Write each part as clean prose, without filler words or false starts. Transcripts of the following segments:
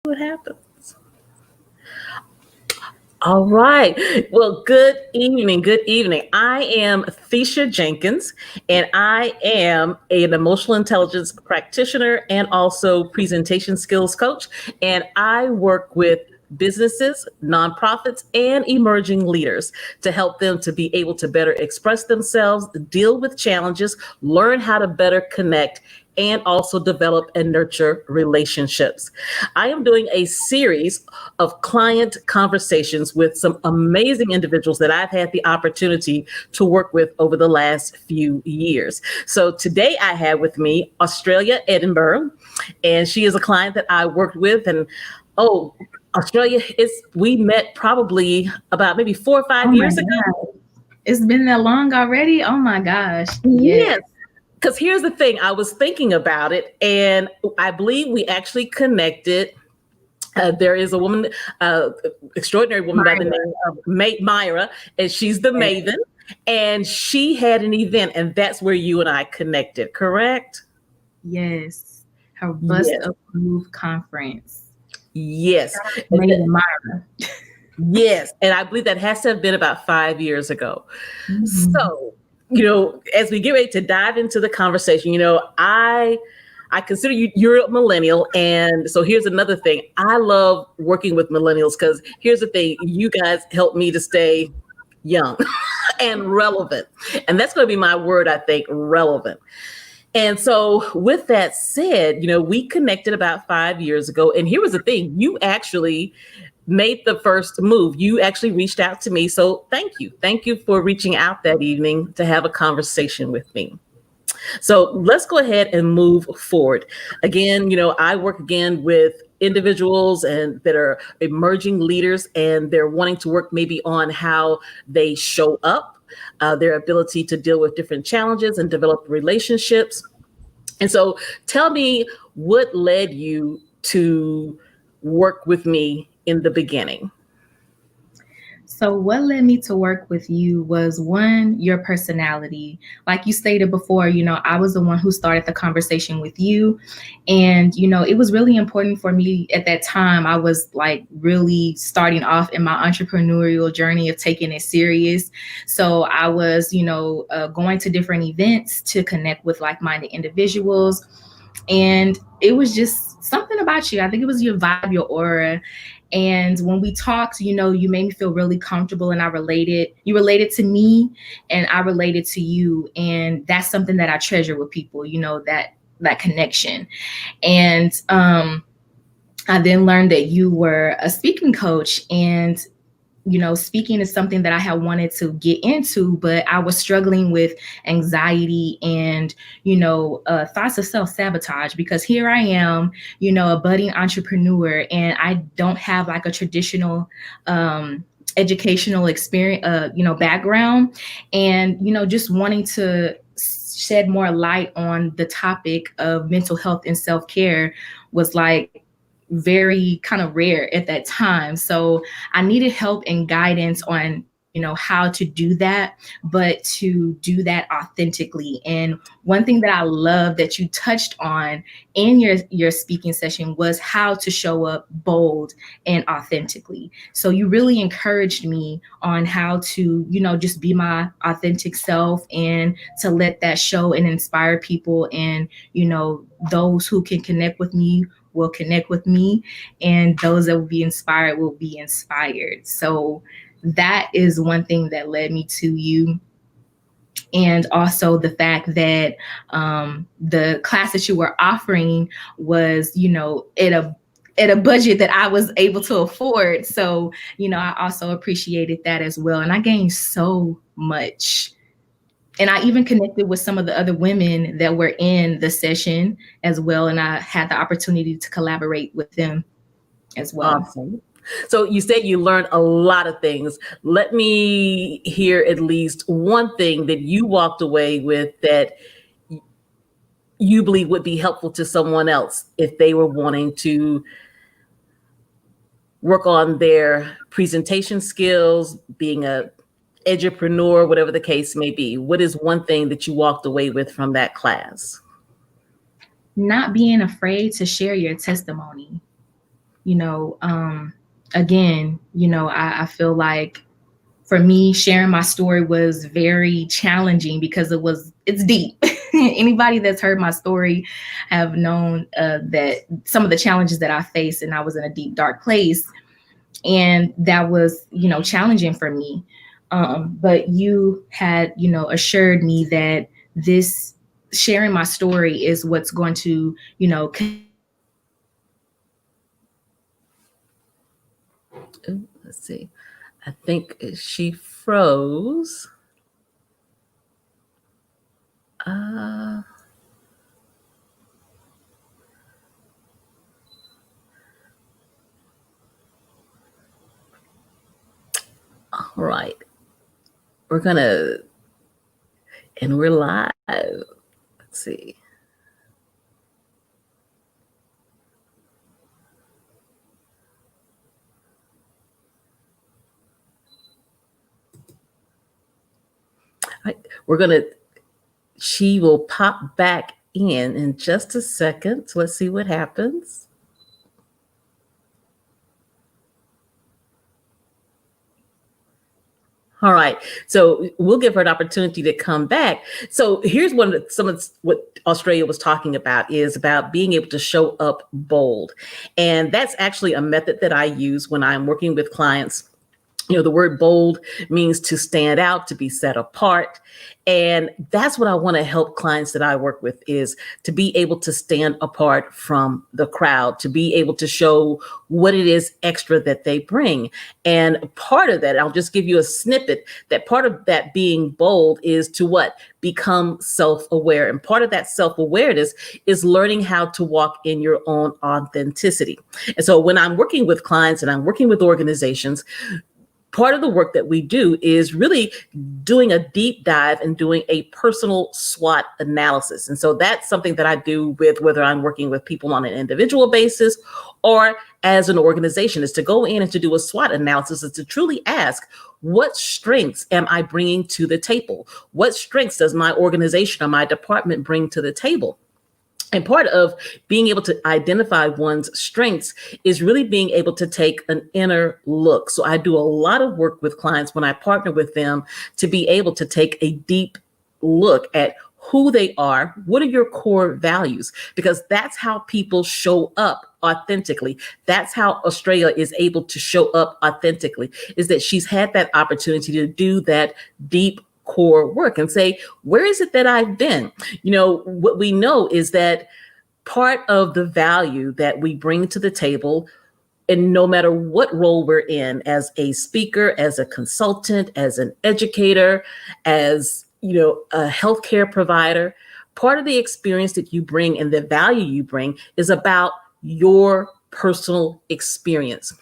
What happens? All right. Well, good evening. Good evening. I am Thesha Jenkins, and I am an emotional intelligence practitioner and also presentation skills coach. And I work with businesses, nonprofits, and emerging leaders to help them to be able to better express themselves, deal with challenges, learn how to better connect, and also develop and nurture relationships. I am doing a series of client conversations with some amazing individuals that I've had the opportunity to work with over the last few years. So today I have with me Australia Edinborough, and she is a client that I worked with. And oh, Australia, we met probably about maybe 4 or 5 years ago. God. It's been that long already? Oh my gosh. Yes. Yes. Because here's the thing, I was thinking about it, and I believe we actually connected. There is a woman, extraordinary woman by the Myra. name of Myra, and she's the Yes. Maven. And she had an event, and that's where you and I connected, correct? Yes. Her bust Yes, of move conference. yes, and Made in Myra. yes. And I believe that has to have been about 5 years ago. Mhm. So, as we get ready to dive into the conversation, I consider you're a millennial. And so here's another thing. I love working with millennials because here's the thing, you guys help me to stay young and relevant. And that's going to be my word, I think, relevant. And so with that said, we connected about 5 years ago. And here was the thing, you actually made the first move. You actually reached out to me. So thank you. Thank you for reaching out that evening to have a conversation with me. So let's go ahead and move forward. Again, I work again with individuals and that are emerging leaders, and they're wanting to work maybe on how they show up, their ability to deal with different challenges and develop relationships. And so tell me what led you to work with me in the beginning. So, what led me to work with you was one, your personality. Like you stated before, I was the one who started the conversation with you. And, it was really important for me at that time. I was like really starting off in my entrepreneurial journey of taking it serious. So, I was, going to different events to connect with like minded individuals. And it was just something about you. I think it was your vibe, your aura. And when we talked, you made me feel really comfortable, and you related to me and I related to you. And that's something that I treasure with people, that connection. And I then learned that you were a speaking coach, and speaking is something that I had wanted to get into, but I was struggling with anxiety and, thoughts of self sabotage, because here I am, a budding entrepreneur, and I don't have like a traditional, educational experience, background, and, just wanting to shed more light on the topic of mental health and self care was like very kind of rare at that time. So I needed help and guidance on, how to do that, but to do that authentically. And one thing that I love that you touched on in your speaking session was how to show up bold and authentically. So you really encouraged me on how to, just be my authentic self and to let that show and inspire people. And, those who can connect with me will connect with me, and those that will be inspired will be inspired. So that is one thing that led me to you. And also the fact that the class that you were offering was, at a budget that I was able to afford. So, I also appreciated that as well. And I gained so much. And I even connected with some of the other women that were in the session as well. And I had the opportunity to collaborate with them as well. Awesome. So you said you learned a lot of things. Let me hear at least one thing that you walked away with that you believe would be helpful to someone else if they were wanting to work on their presentation skills, being a edupreneur, whatever the case may be. What is one thing that you walked away with from that class? Not being afraid to share your testimony. you know, again, I feel like for me, sharing my story was very challenging because it's deep. Anybody that's heard my story have known that some of the challenges that I faced, and I was in a deep, dark place. And that was, challenging for me. But you had, assured me that this sharing my story is what's going to, Ooh, let's see. I think she froze. Uh, all right. We're live. Let's see. All right. She will pop back in just a second. So let's see what happens. All right. So we'll give her an opportunity to come back. So here's some of what Australia was talking about is about being able to show up bold. And that's actually a method that I use when I'm working with clients. The word bold means to stand out, to be set apart. And that's what I want to help clients that I work with is to be able to stand apart from the crowd, to be able to show what it is extra that they bring. And part of that, I'll just give you a snippet, that part of that being bold is to what? Become self-aware. And part of that self-awareness is learning how to walk in your own authenticity. And so when I'm working with clients and I'm working with organizations, part of the work that we do is really doing a deep dive and doing a personal SWOT analysis. And so that's something that I do with whether I'm working with people on an individual basis or as an organization, is to go in and to do a SWOT analysis and to truly ask, what strengths am I bringing to the table? What strengths does my organization or my department bring to the table? And part of being able to identify one's strengths is really being able to take an inner look. So I do a lot of work with clients when I partner with them to be able to take a deep look at who they are. What are your core values? Because that's how people show up authentically. That's how Australia is able to show up authentically, is that she's had that opportunity to do that deep core work and say, where is it that I've been? What we know is that part of the value that we bring to the table, and no matter what role we're in, as a speaker, as a consultant, as an educator, as a healthcare provider, part of the experience that you bring and the value you bring is about your personal experience.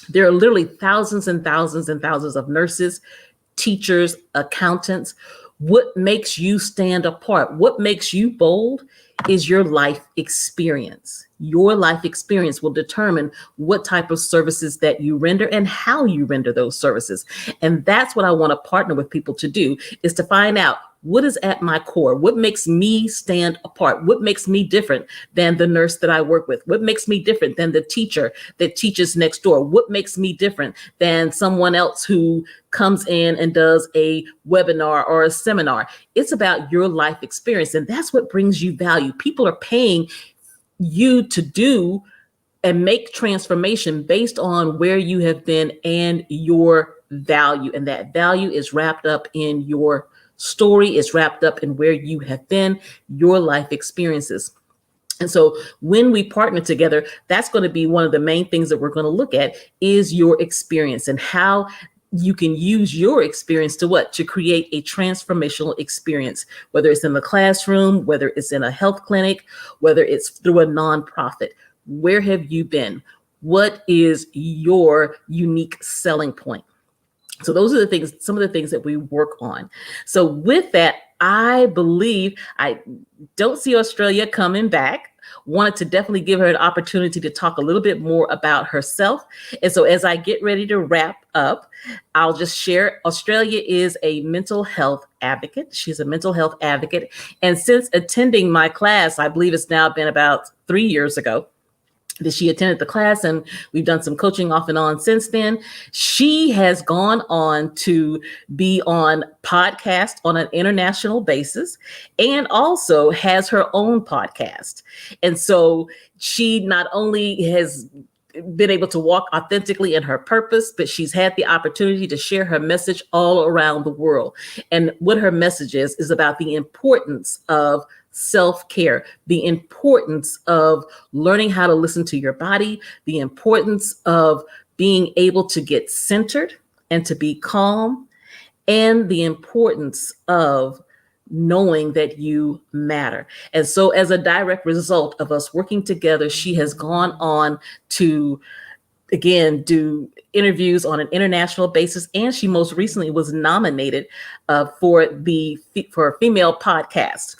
There are literally thousands and thousands and thousands of nurses, teachers, accountants. What makes you stand apart? What makes you bold is your life experience. Your life experience will determine what type of services that you render and how you render those services. And that's what I want to partner with people to do, is to find out what is at my core, what makes me stand apart, what makes me different than the nurse that I work with, what makes me different than the teacher that teaches next door, what makes me different than someone else who comes in and does a webinar or a seminar. It's about your life experience, and that's what brings you value. People are paying you to do and make transformation based on where you have been and your value. And that value is wrapped up in your story, is wrapped up in where you have been, your life experiences. And so when we partner together, that's going to be one of the main things that we're going to look at, is your experience and how you can use your experience to create a transformational experience, whether it's in the classroom, whether it's in a health clinic, whether it's through a nonprofit. Where have you been? What is your unique selling point? So those are some of the things that we work on. So with that, I believe I don't see Australia coming back. Wanted to definitely give her an opportunity to talk a little bit more about herself. And so as I get ready to wrap up, I'll just share, Australia is a mental health advocate. She's a mental health advocate. And since attending my class, I believe it's now been about 3 years ago, that she attended the class, and we've done some coaching off and on since then. She has gone on to be on podcast on an international basis and also has her own podcast. And so she not only has been able to walk authentically in her purpose, but she's had the opportunity to share her message all around the world. And what her message is about the importance of self-care, the importance of learning how to listen to your body, the importance of being able to get centered and to be calm, and the importance of knowing that you matter. And so as a direct result of us working together, she has gone on to, again, do interviews on an international basis. And she most recently was nominated for a female podcast.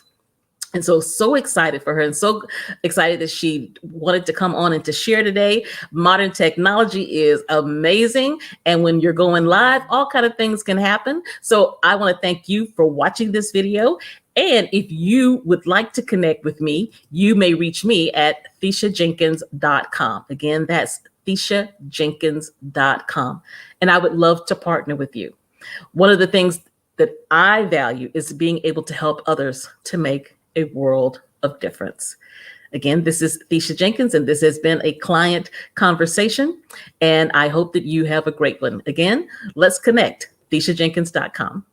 And so excited for her, and so excited that she wanted to come on and to share today. Modern technology is amazing. And when you're going live, all kind of things can happen. So I want to thank you for watching this video. And if you would like to connect with me, you may reach me at TheshaJenkins.com. Again, that's TheshaJenkins.com. And I would love to partner with you. One of the things that I value is being able to help others to make a world of difference. Again, this is Thesha Jenkins, and this has been a client conversation, and I hope that you have a great one. Again, let's connect. TheshaJenkins.com.